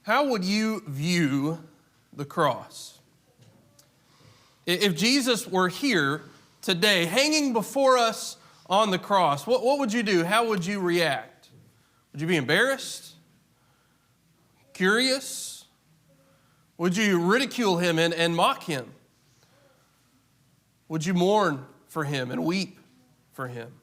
How would you view the cross? If Jesus were here today, hanging before us on the cross, what would you do? How would you react? Would you be embarrassed? Curious? Would you ridicule him and mock him? Would you mourn for him and weep for him?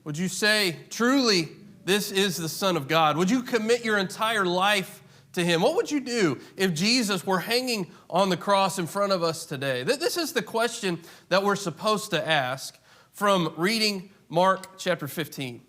Would you say, truly, this is the Son of God? Would you commit your entire life to him? What would you do if Jesus were hanging on the cross in front of us today? This is the question that we're supposed to ask from reading Mark chapter 15.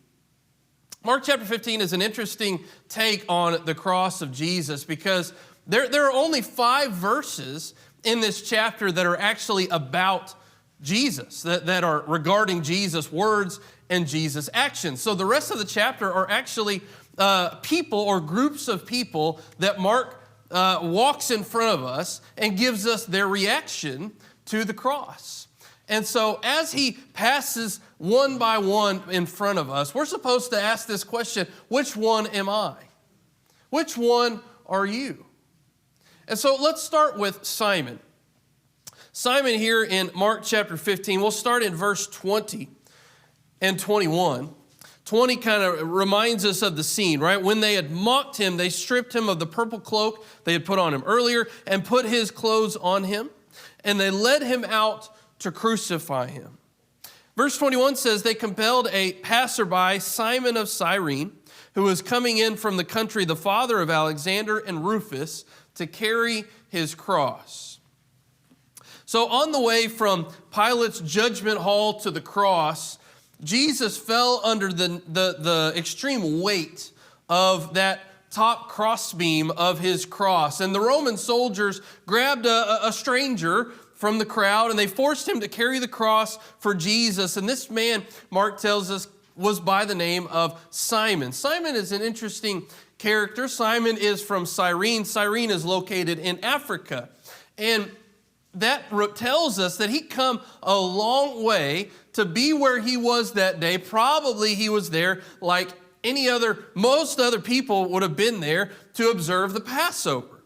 Mark chapter 15 is an interesting take on the cross of Jesus because there are only 5 verses in this chapter that are actually about Jesus, that are regarding Jesus' words and Jesus' actions. So the rest of the chapter are actually people or groups of people that Mark walks in front of us and gives us their reaction to the cross. And so as he passes one by one in front of us, we're supposed to ask this question, which one am I? Which one are you? And so let's start with Simon. Simon here in Mark chapter 15, we'll start in verse 20 and 21. 20 kind of reminds us of the scene, right? When they had mocked him, they stripped him of the purple cloak they had put on him earlier and put his clothes on him, and they led him out to crucify him. Verse 21 says, they compelled a passerby, Simon of Cyrene, who was coming in from the country, the father of Alexander and Rufus, to carry his cross. So on the way from Pilate's judgment hall to the cross, Jesus fell under the extreme weight of that top crossbeam of his cross. And the Roman soldiers grabbed a stranger from the crowd, and they forced him to carry the cross for Jesus. And this man, Mark tells us, was by the name of Simon. Simon is an interesting character. Simon is from Cyrene. Cyrene is located in Africa. And that tells us that he'd come a long way to be where he was that day. Probably he was there like most other people would have been there to observe the Passover.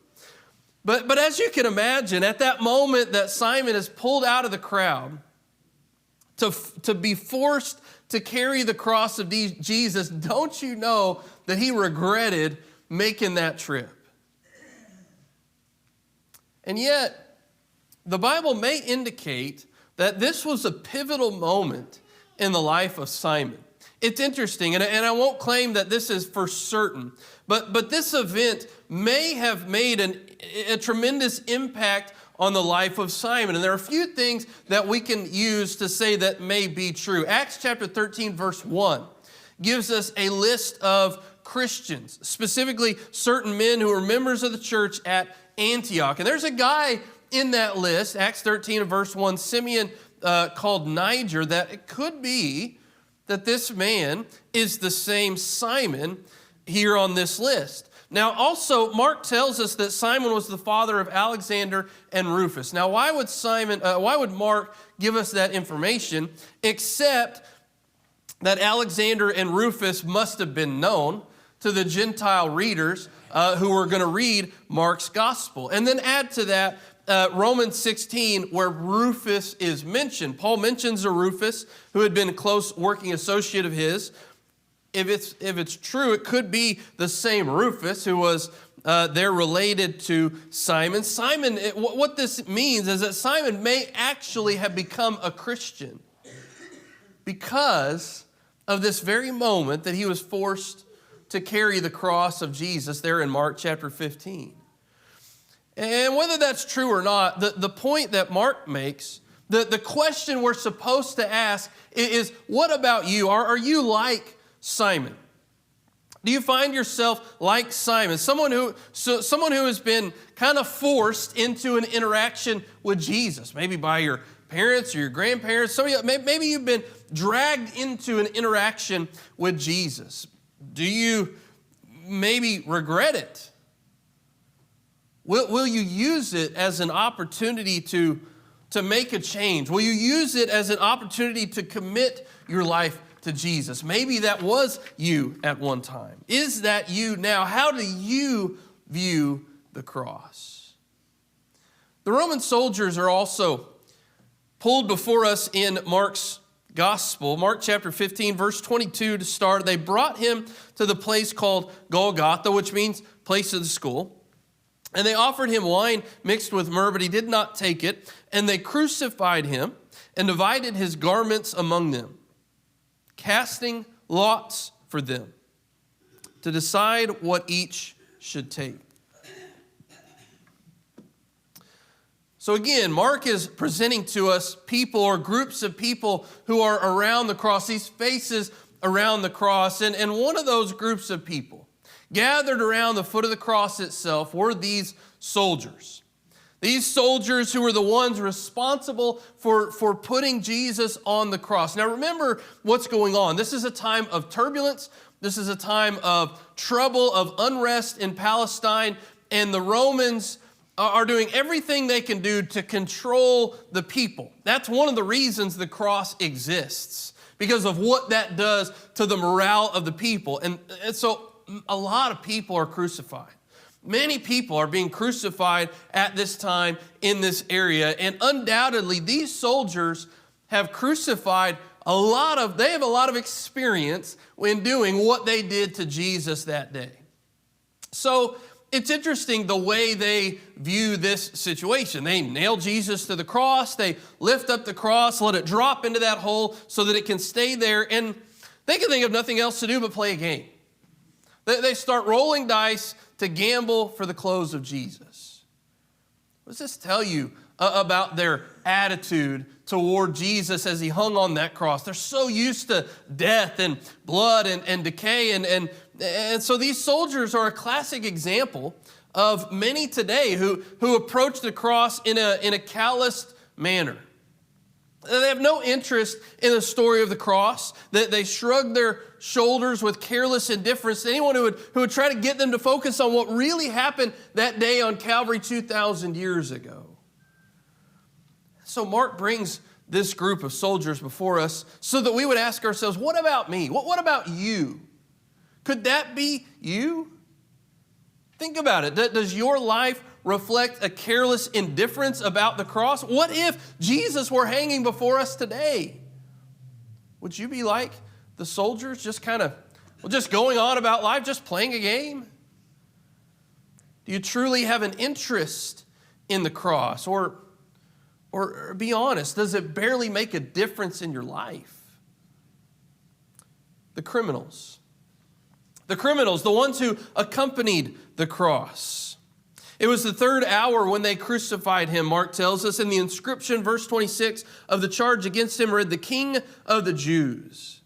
But as you can imagine, at that moment that Simon is pulled out of the crowd to be forced to carry the cross of Jesus, don't you know that he regretted making that trip? And yet, the Bible may indicate that this was a pivotal moment in the life of Simon. It's interesting, and I won't claim that this is for certain, but this event may have made a tremendous impact on the life of Simon. And there are a few things that we can use to say that may be true. Acts chapter 13, verse 1 gives us a list of Christians, specifically certain men who are members of the church at Antioch. And there's a guy in that list, Acts 13 and verse 1, Simeon called Niger, that it could be that this man is the same Simon here on this list. Now, also, Mark tells us that Simon was the father of Alexander and Rufus. Now, why would Mark give us that information, except that Alexander and Rufus must have been known to the Gentile readers who were going to read Mark's gospel. And then add to that Romans 16, where Rufus is mentioned. Paul mentions a Rufus who had been a close working associate of his. If it's true, it could be the same Rufus who was there related to Simon. What this means is that Simon may actually have become a Christian because of this very moment that he was forced to carry the cross of Jesus there in Mark chapter 15. And whether that's true or not, the point that Mark makes, the question we're supposed to ask is, what about you? Are you like Simon? Do you find yourself like Simon, someone who has been kind of forced into an interaction with Jesus, maybe by your parents or your grandparents? Maybe you've been dragged into an interaction with Jesus. Do you maybe regret it? Will you use it as an opportunity to make a change? Will you use it as an opportunity to commit your life to Jesus. Maybe that was you at one time. Is that you now? How do you view the cross? The Roman soldiers are also pulled before us in Mark's Gospel. Mark chapter 15, verse 22 to start. They brought him to the place called Golgotha, which means place of the skull. And they offered him wine mixed with myrrh, but he did not take it. And they crucified him and divided his garments among them, casting lots for them to decide what each should take. So again, Mark is presenting to us people or groups of people who are around the cross, these faces around the cross. And one of those groups of people gathered around the foot of the cross itself were these soldiers. These soldiers who were the ones responsible for putting Jesus on the cross. Now remember what's going on. This is a time of turbulence. This is a time of trouble, of unrest in Palestine. And the Romans are doing everything they can do to control the people. That's one of the reasons the cross exists, because of what that does to the morale of the people. And so a lot of people are crucified. Many people are being crucified at this time in this area. And undoubtedly, these soldiers have crucified they have a lot of experience in doing what they did to Jesus that day. So it's interesting the way they view this situation. They nail Jesus to the cross. They lift up the cross, let it drop into that hole so that it can stay there. And they can think of nothing else to do but play a game. They start rolling dice to gamble for the clothes of Jesus. What does this tell you about their attitude toward Jesus as he hung on that cross? They're so used to death and blood and decay. And so these soldiers are a classic example of many today who approach the cross in a calloused manner. They have no interest in the story of the cross. They shrug their shoulders with careless indifference to anyone who would try to get them to focus on what really happened that day on Calvary 2,000 years ago. So Mark brings this group of soldiers before us so that we would ask ourselves, what about me? What about you? Could that be you? Think about it. Does your life reflect a careless indifference about the cross? What if Jesus were hanging before us today? Would you be like the soldiers, just just going on about life, just playing a game? Do you truly have an interest in the cross? Or be honest, does it barely make a difference in your life? The criminals, the ones who accompanied the cross. It was the third hour when they crucified him, Mark tells us. In the inscription, verse 26 of the charge against him read, "The King of the Jews."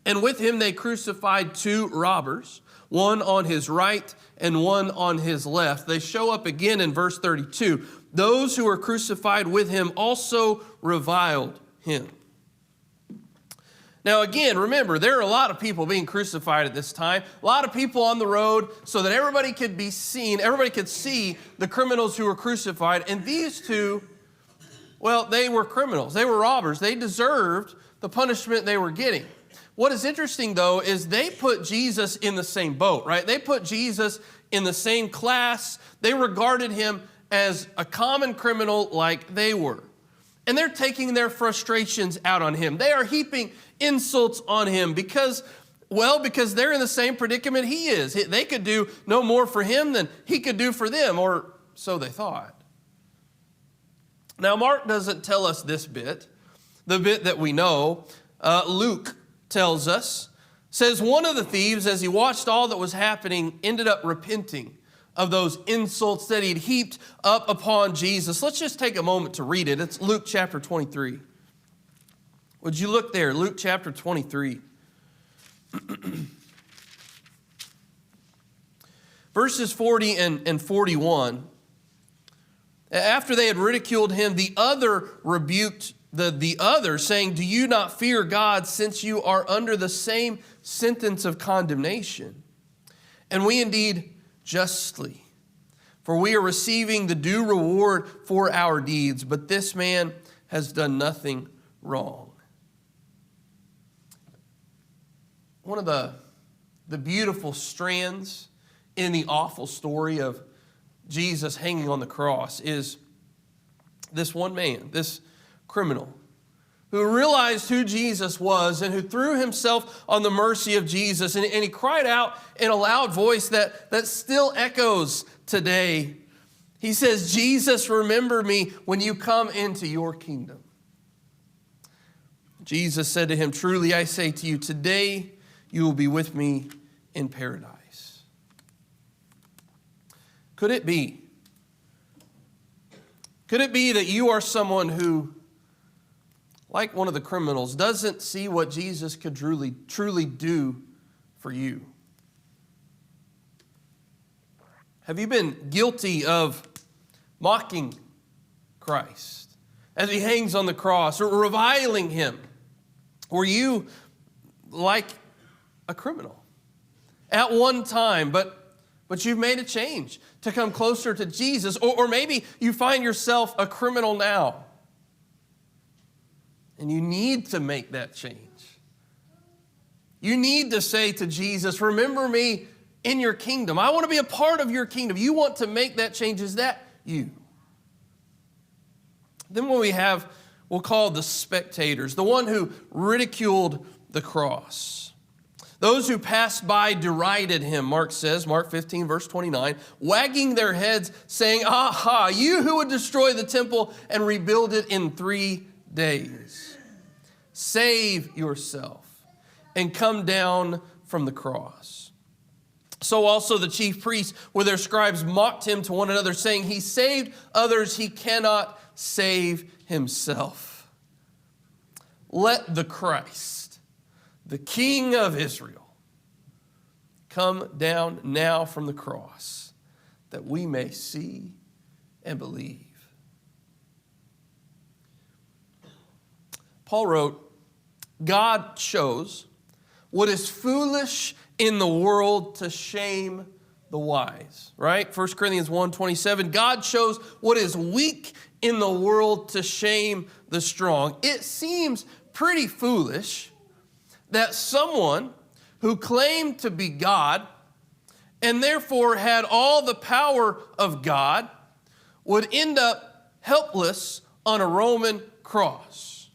And with him they crucified two robbers, one on his right and one on his left. They show up again in verse 32. Those who were crucified with him also reviled him. Now again, remember, there are a lot of people being crucified at this time. A lot of people on the road so that everybody could be seen. Everybody could see the criminals who were crucified. And these two, well, they were criminals. They were robbers. They deserved the punishment they were getting. What is interesting, though, is they put Jesus in the same boat, right? They put Jesus in the same class. They regarded him as a common criminal like they were. And they're taking their frustrations out on him. They are heaping insults on him because they're in the same predicament he is. They could do no more for him than he could do for them, or so they thought. Now, Mark doesn't tell us this bit, the bit that we know. Luke tells us, says one of the thieves, as he watched all that was happening, ended up repenting of those insults that he'd heaped up upon Jesus. Let's just take a moment to read it. It's Luke chapter 23. Would you look there? Luke chapter 23. Verses 40 and 41. After they had ridiculed him, the other rebuked the other, saying, "Do you not fear God, since you are under the same sentence of condemnation? And we indeed justly, for we are receiving the due reward for our deeds, but this man has done nothing wrong." one of the beautiful strands in the awful story of Jesus hanging on the cross is this one man, this criminal, who realized who Jesus was and who threw himself on the mercy of Jesus. And he cried out in a loud voice that still echoes today. He says, "Jesus, remember me when you come into your kingdom." Jesus said to him, "Truly I say to you, today you will be with me in paradise." Could it be that you are someone who, like one of the criminals, doesn't see what Jesus could truly do for you? Have you been guilty of mocking Christ as he hangs on the cross, or reviling him? Were you like a criminal at one time, but you've made a change to come closer to Jesus? Or maybe you find yourself a criminal now, and you need to make that change. You need to say to Jesus, "Remember me in your kingdom. I want to be a part of your kingdom." You want to make that change. Is that you? Then we'll call the spectators, the one who ridiculed the cross. Those who passed by derided him, Mark says, Mark 15, verse 29, wagging their heads, saying, "Aha, you who would destroy the temple and rebuild it in 3 days. Save yourself and come down from the cross." So also the chief priests with their scribes mocked him to one another, saying, "He saved others, he cannot save himself. Let the Christ, the King of Israel, come down now from the cross, that we may see and believe." Paul wrote, "God chose what is foolish in the world to shame the wise," right? 1 Corinthians 1:27, "God chose what is weak in the world to shame the strong." It seems pretty foolish that someone who claimed to be God and therefore had all the power of God would end up helpless on a Roman cross.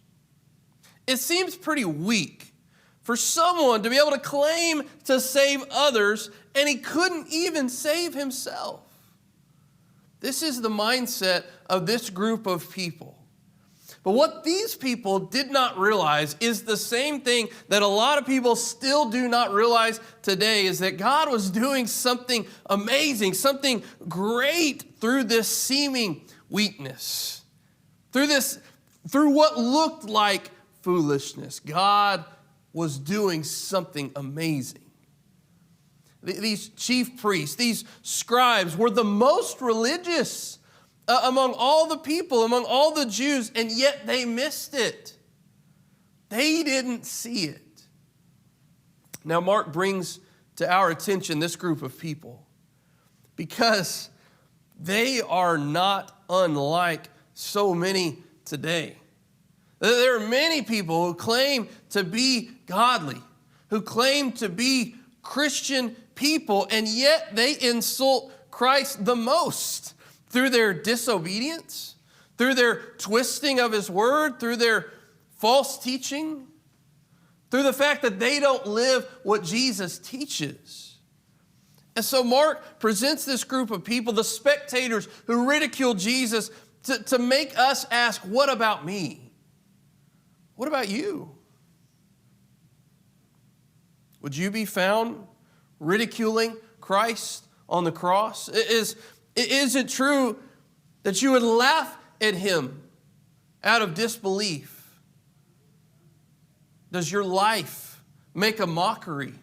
It seems pretty weak for someone to be able to claim to save others, and he couldn't even save himself. This is the mindset of this group of people. But what these people did not realize is the same thing that a lot of people still do not realize today, is that God was doing something amazing, something great through this seeming weakness. Through what looked like foolishness, God was doing something amazing. These chief priests, these scribes, were the most religious among all the people, among all the Jews, and yet they missed it. They didn't see it. Now, Mark brings to our attention this group of people because they are not unlike so many today. There are many people who claim to be godly, who claim to be Christian people, and yet they insult Christ the most through their disobedience, through their twisting of his word, through their false teaching, through the fact that they don't live what Jesus teaches. And so Mark presents this group of people, the spectators who ridicule Jesus, to make us ask, what about me? What about you? Would you be found ridiculing Christ on the cross? Is it true that you would laugh at him out of disbelief? Does your life make a mockery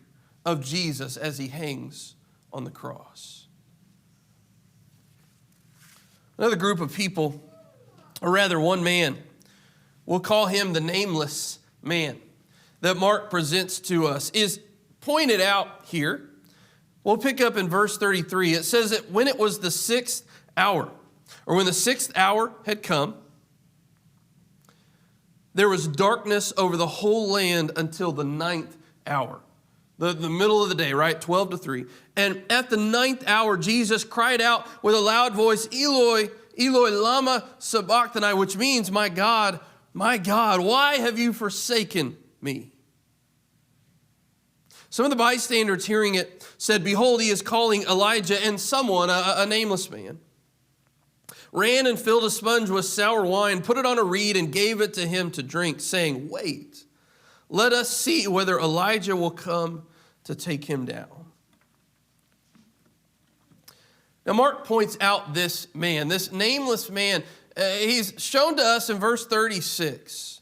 of Jesus as he hangs on the cross? Another group of people, or rather one man, we'll call him the nameless man, that Mark presents to us, is pointed out here. We'll pick up in verse 33. It says that when it was the 6th hour, or when the 6th hour had come, there was darkness over the whole land until the 9th hour. the middle of the day, right? 12 to 3. And at the 9th hour, Jesus cried out with a loud voice, Eloi, Eloi, lama sabachthani, which means, my God, why have you forsaken me? Some of the bystanders hearing it said, behold, he is calling Elijah, and someone, a nameless man, ran and filled a sponge with sour wine, put it on a reed, and gave it to him to drink, saying, wait, let us see whether Elijah will come to take him down. Now, Mark points out this man, this nameless man. He's shown to us in verse 36.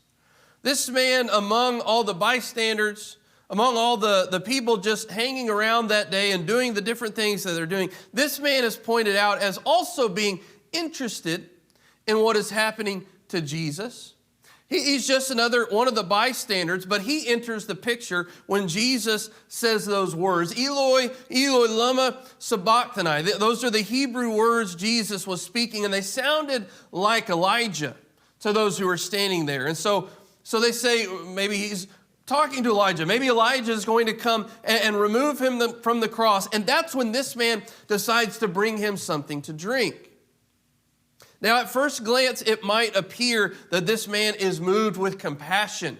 This man, among all the bystanders, among all the people just hanging around that day and doing the different things that they're doing, this man is pointed out as also being interested in what is happening to Jesus. He's just another one of the bystanders, but he enters the picture when Jesus says those words, Eloi, Eloi, lama sabachthani. Those are the Hebrew words Jesus was speaking, and they sounded like Elijah to those who were standing there. And so they say maybe he's talking to Elijah. Maybe Elijah is going to come and remove him from the cross. And that's when this man decides to bring him something to drink. Now, at first glance, it might appear that this man is moved with compassion.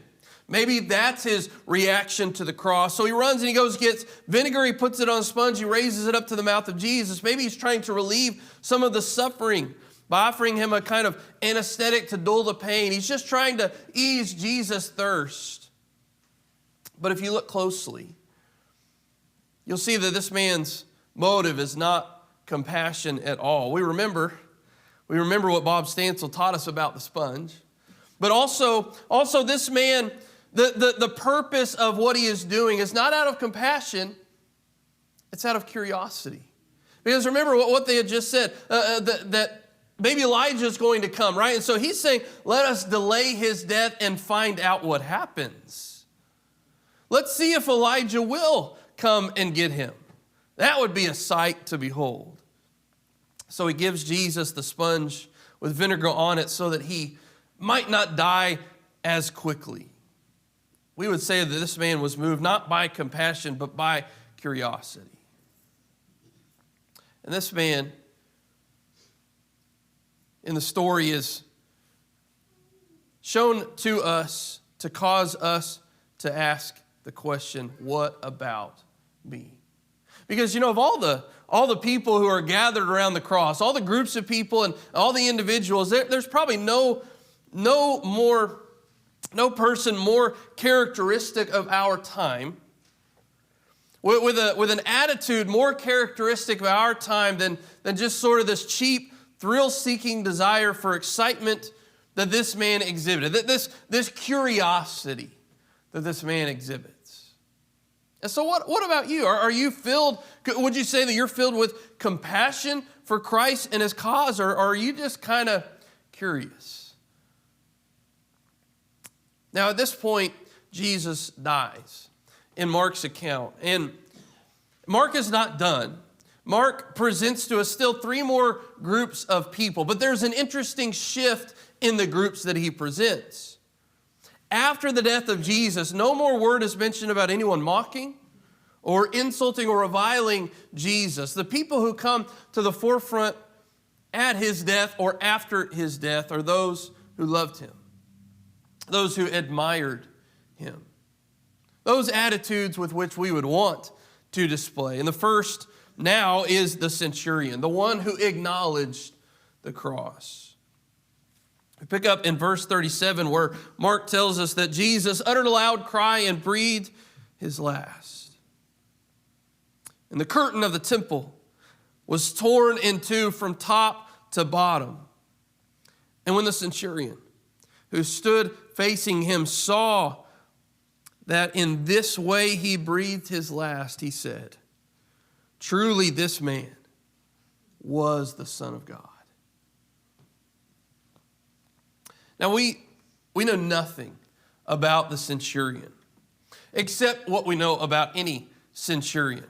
Maybe that's his reaction to the cross. So he runs and he goes, gets vinegar, he puts it on a sponge, he raises it up to the mouth of Jesus. Maybe he's trying to relieve some of the suffering by offering him a kind of anesthetic to dull the pain. He's just trying to ease Jesus' thirst. But if you look closely, you'll see that this man's motive is not compassion at all. We remember what Bob Stancil taught us about the sponge. But also this man, the purpose of what he is doing is not out of compassion, it's out of curiosity. Because remember what they had just said, that maybe Elijah is going to come, right? And so he's saying, let us delay his death and find out what happens. Let's see if Elijah will come and get him. That would be a sight to behold. So he gives Jesus the sponge with vinegar on it so that he might not die as quickly. We would say that this man was moved not by compassion, but by curiosity. And this man in the story is shown to us to cause us to ask the question, what about me? Because, of all the people who are gathered around the cross, all the groups of people and all the individuals, there's probably no person more characteristic of our time, with an attitude more characteristic of our time than just sort of this cheap, thrill-seeking desire for excitement that this man exhibited, this curiosity that this man exhibits. And so what about you? Are you filled, would you say that you're filled with compassion for Christ and his cause, or are you just kind of curious? Now, at this point, Jesus dies in Mark's account. And Mark is not done. Mark presents to us still 3 more groups of people, but there's an interesting shift in the groups that he presents. After the death of Jesus, no more word is mentioned about anyone mocking or insulting or reviling Jesus. The people who come to the forefront at his death or after his death are those who loved him, those who admired him, those attitudes with which we would want to display. And the first now is the centurion, the one who acknowledged the cross. We pick up in verse 37 where Mark tells us that Jesus uttered a loud cry and breathed his last. And the curtain of the temple was torn in two from top to bottom. And when the centurion who stood facing him saw that in this way he breathed his last, he said, truly this man was the Son of God. Now, we know nothing about the centurion, except what we know about any centurion.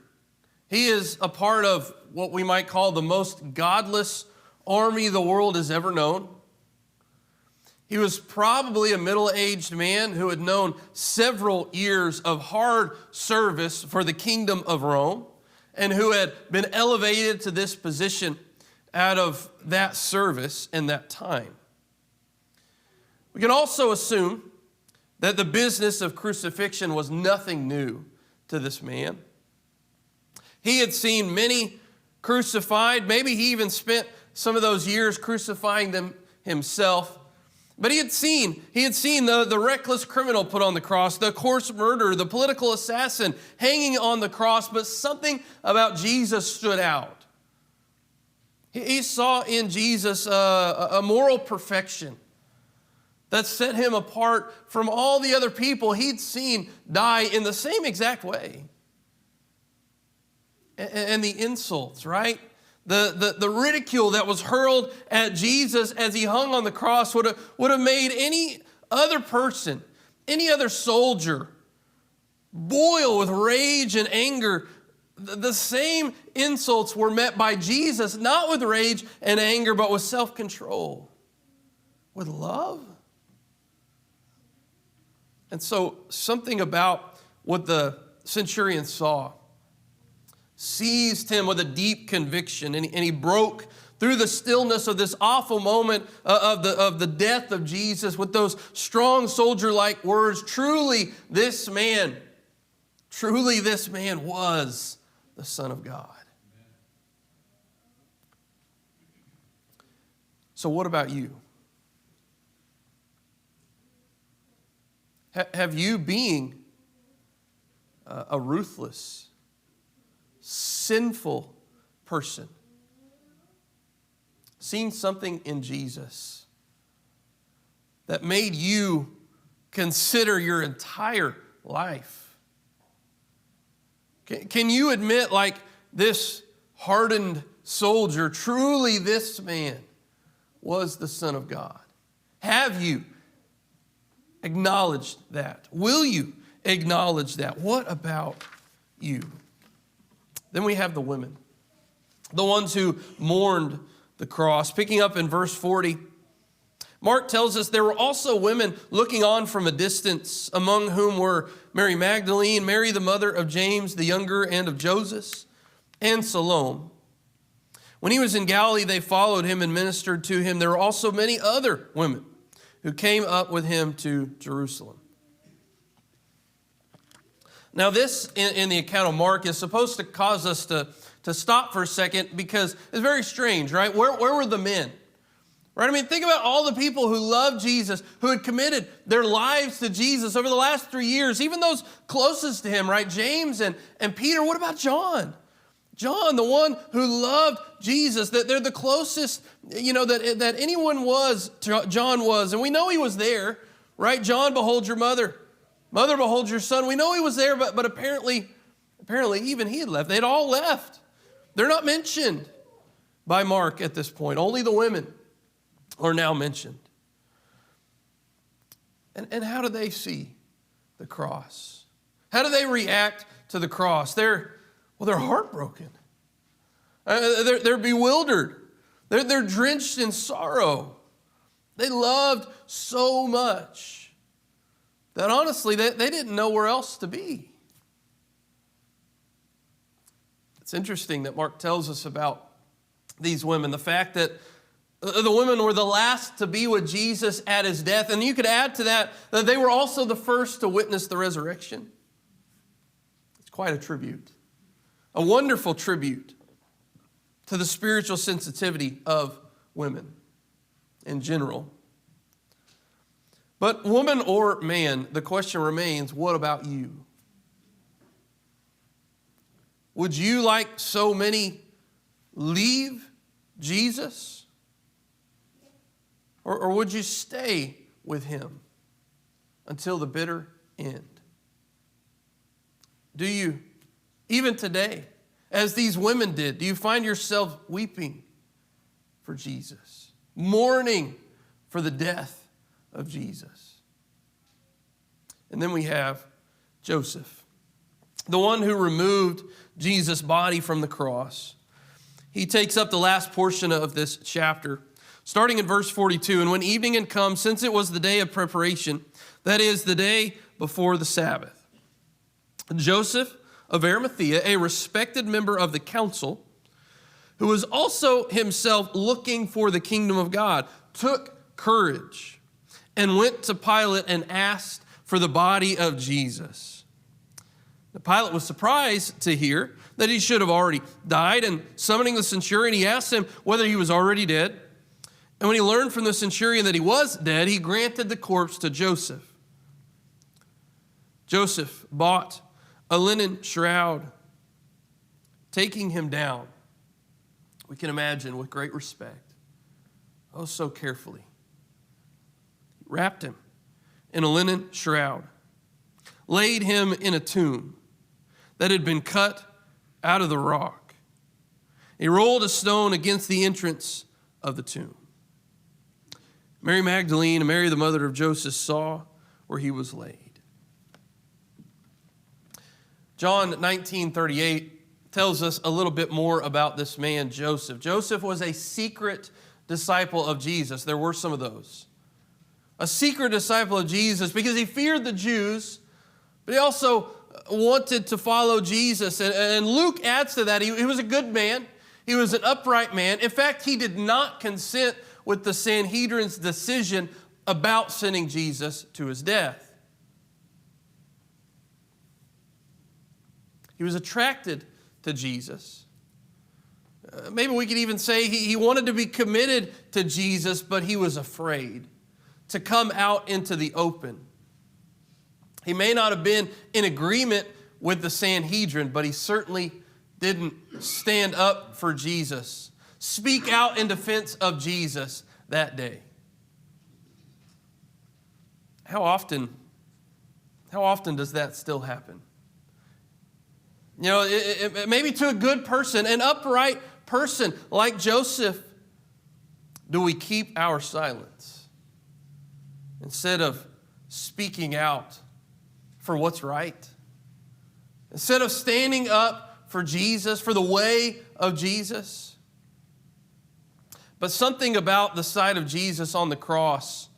He is a part of what we might call the most godless army the world has ever known. He was probably a middle-aged man who had known several years of hard service for the kingdom of Rome and who had been elevated to this position out of that service and that time. We can also assume that the business of crucifixion was nothing new to this man. He had seen many crucified. Maybe he even spent some of those years crucifying them himself. But he had seen the reckless criminal put on the cross, the coarse murderer, the political assassin hanging on the cross, but something about Jesus stood out. He saw in Jesus a moral perfection that set him apart from all the other people he'd seen die in the same exact way. And the insults, right? The ridicule that was hurled at Jesus as he hung on the cross would have made any other person, any other soldier, boil with rage and anger. The same insults were met by Jesus, not with rage and anger, but with self-control, with love. And so something about what the centurion saw seized him with a deep conviction, and he broke through the stillness of this awful moment of the death of Jesus with those strong soldier-like words. Truly this man was the Son of God. So what about you? Have you, being a ruthless, sinful person, seen something in Jesus that made you consider your entire life? Can you admit, like this hardened soldier, truly this man was the Son of God? Have you acknowledged that? Will you acknowledge that? What about you? Then we have the women, the ones who mourned the cross. Picking up in verse 40, Mark tells us there were also women looking on from a distance, among whom were Mary Magdalene, Mary the mother of James the younger and of Joseph, and Salome. When he was in Galilee, they followed him and ministered to him. There were also many other women who came up with him to Jerusalem. Now this, in the account of Mark, is supposed to cause us to stop for a second, because it's very strange, right? Where were the men? Right? I mean, think about all the people who loved Jesus, who had committed their lives to Jesus over the last 3 years, even those closest to him, right? James and Peter. What about John? John, the one who loved Jesus, that they're the closest, that anyone was, John was. And we know he was there, right? John, behold your mother. Mother, behold your son. We know he was there, but apparently even he had left. They'd all left. They're not mentioned by Mark at this point. Only the women are now mentioned. And how do they see the cross? How do they react to the cross? They're heartbroken. They're bewildered. They're drenched in sorrow. They loved so much that honestly, they didn't know where else to be. It's interesting that Mark tells us about these women, the fact that the women were the last to be with Jesus at his death. And you could add to that they were also the first to witness the resurrection. It's quite a tribute, a wonderful tribute to the spiritual sensitivity of women in general. But woman or man, the question remains, what about you? Would you, like so many, leave Jesus? Or would you stay with him until the bitter end? Do you, even today, as these women did, do you find yourself weeping for Jesus, mourning for the death of Jesus? And then we have Joseph, the one who removed Jesus' body from the cross. He takes up the last portion of this chapter. Starting in verse 42, and when evening had come, since it was the day of preparation, that is, the day before the Sabbath, Joseph of Arimathea, a respected member of the council, who was also himself looking for the kingdom of God, took courage and went to Pilate and asked for the body of Jesus. The Pilate was surprised to hear that he should have already died, and summoning the centurion, he asked him whether he was already dead. And when he learned from the centurion that he was dead, he granted the corpse to Joseph. Joseph bought a linen shroud, taking him down, we can imagine, with great respect, oh, so carefully. He wrapped him in a linen shroud, laid him in a tomb that had been cut out of the rock. He rolled a stone against the entrance of the tomb. Mary Magdalene and Mary, the mother of Joseph, saw where he was laid. John 19:38 tells us a little bit more about this man, Joseph. Joseph was a secret disciple of Jesus. There were some of those. A secret disciple of Jesus because he feared the Jews, but he also wanted to follow Jesus. And Luke adds to that, he was a good man. He was an upright man. In fact, he did not consent with the Sanhedrin's decision about sending Jesus to his death. He was attracted to Jesus. Maybe we could even say he wanted to be committed to Jesus, but he was afraid to come out into the open. He may not have been in agreement with the Sanhedrin, but he certainly didn't stand up for Jesus, speak out in defense of Jesus that day. How often does that still happen? You know, maybe to a good person, an upright person like Joseph, do we keep our silence instead of speaking out for what's right? Instead of standing up for Jesus, for the way of Jesus? But something about the sight of Jesus on the cross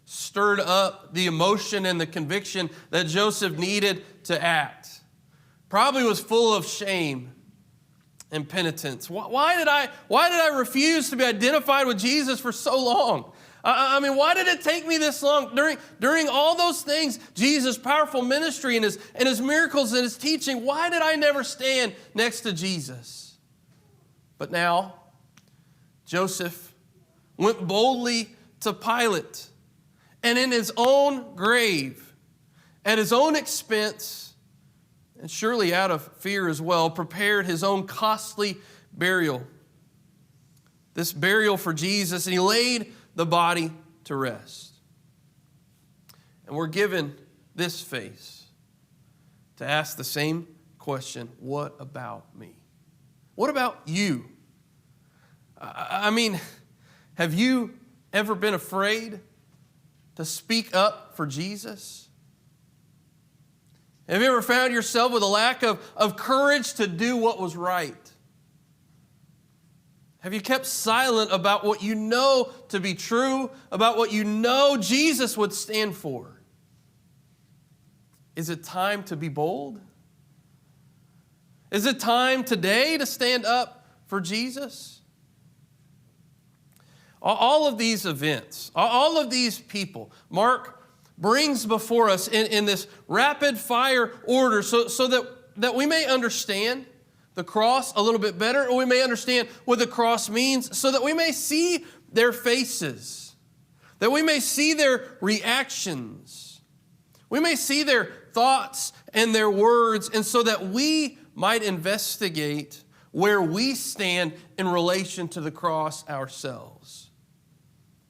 stirred up the emotion and the conviction that Joseph needed to act. Probably was full of shame and penitence. Why did I refuse to be identified with Jesus for so long? I mean, why did it take me this long? During all those things, Jesus' powerful ministry and his miracles and his teaching, why did I never stand next to Jesus? But now, Joseph went boldly to Pilate, and in his own grave, at his own expense, and surely out of fear as well, prepared his own costly burial. This burial for Jesus, and he laid the body to rest. And we're given this face to ask the same question: what about me? What about you? I mean, have you ever been afraid to speak up for Jesus? Have you ever found yourself with a lack of courage to do what was right? Have you kept silent about what you know to be true, about what you know Jesus would stand for? Is it time to be bold? Is it time today to stand up for Jesus? All of these events, all of these people, Mark brings before us in this rapid fire order so that we may understand the cross a little bit better, or we may understand what the cross means, so that we may see their faces, that we may see their reactions, we may see their thoughts and their words, and so that we might investigate where we stand in relation to the cross ourselves.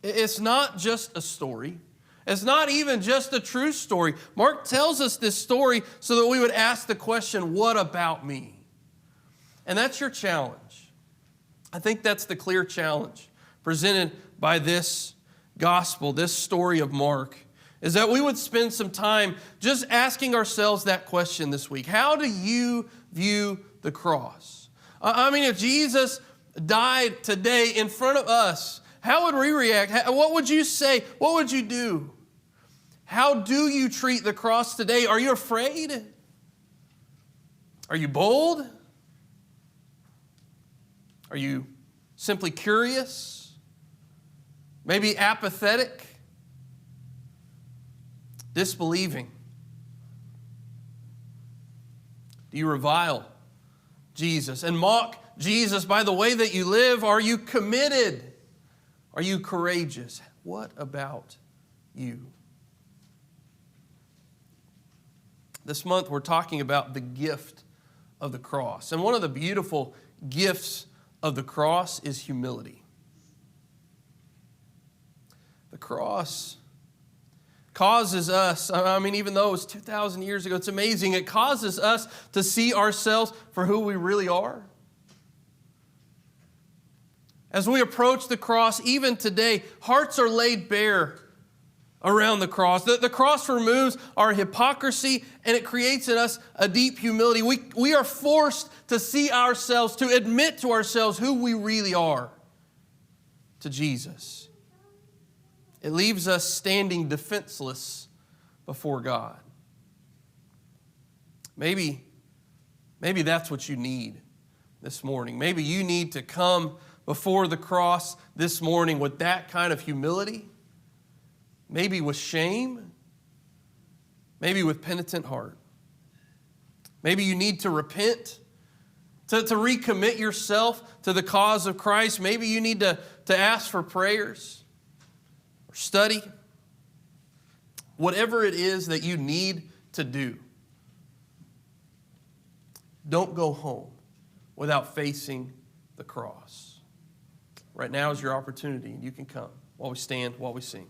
It's not just a story. It's not even just a true story. Mark tells us this story so that we would ask the question, what about me? And that's your challenge. I think that's the clear challenge presented by this gospel, this story of Mark, is that we would spend some time just asking ourselves that question this week. How do you view the cross? I mean, if Jesus died today in front of us how would we react? What would you say? What would you do? How do you treat the cross today? Are you afraid? Are you bold? Are you simply curious? Maybe apathetic? Disbelieving? Do you revile Jesus and mock Jesus by the way that you live? Are you committed? Are you courageous? What about you? This month we're talking about the gift of the cross. And one of the beautiful gifts of the cross is humility. The cross causes us, even though it was 2,000 years ago, it's amazing. It causes us to see ourselves for who we really are. As we approach the cross, even today, hearts are laid bare around the cross. The cross removes our hypocrisy and it creates in us a deep humility. We are forced to see ourselves, to admit to ourselves who we really are to Jesus. It leaves us standing defenseless before God. Maybe that's what you need this morning. Maybe you need to come before the cross this morning with that kind of humility. Maybe with shame. Maybe with penitent heart. Maybe you need to repent, to recommit yourself to the cause of Christ. Maybe you need to ask for prayers or study. Whatever it is that you need to do, don't go home without facing the cross. Right now is your opportunity, and you can come while we stand, while we sing.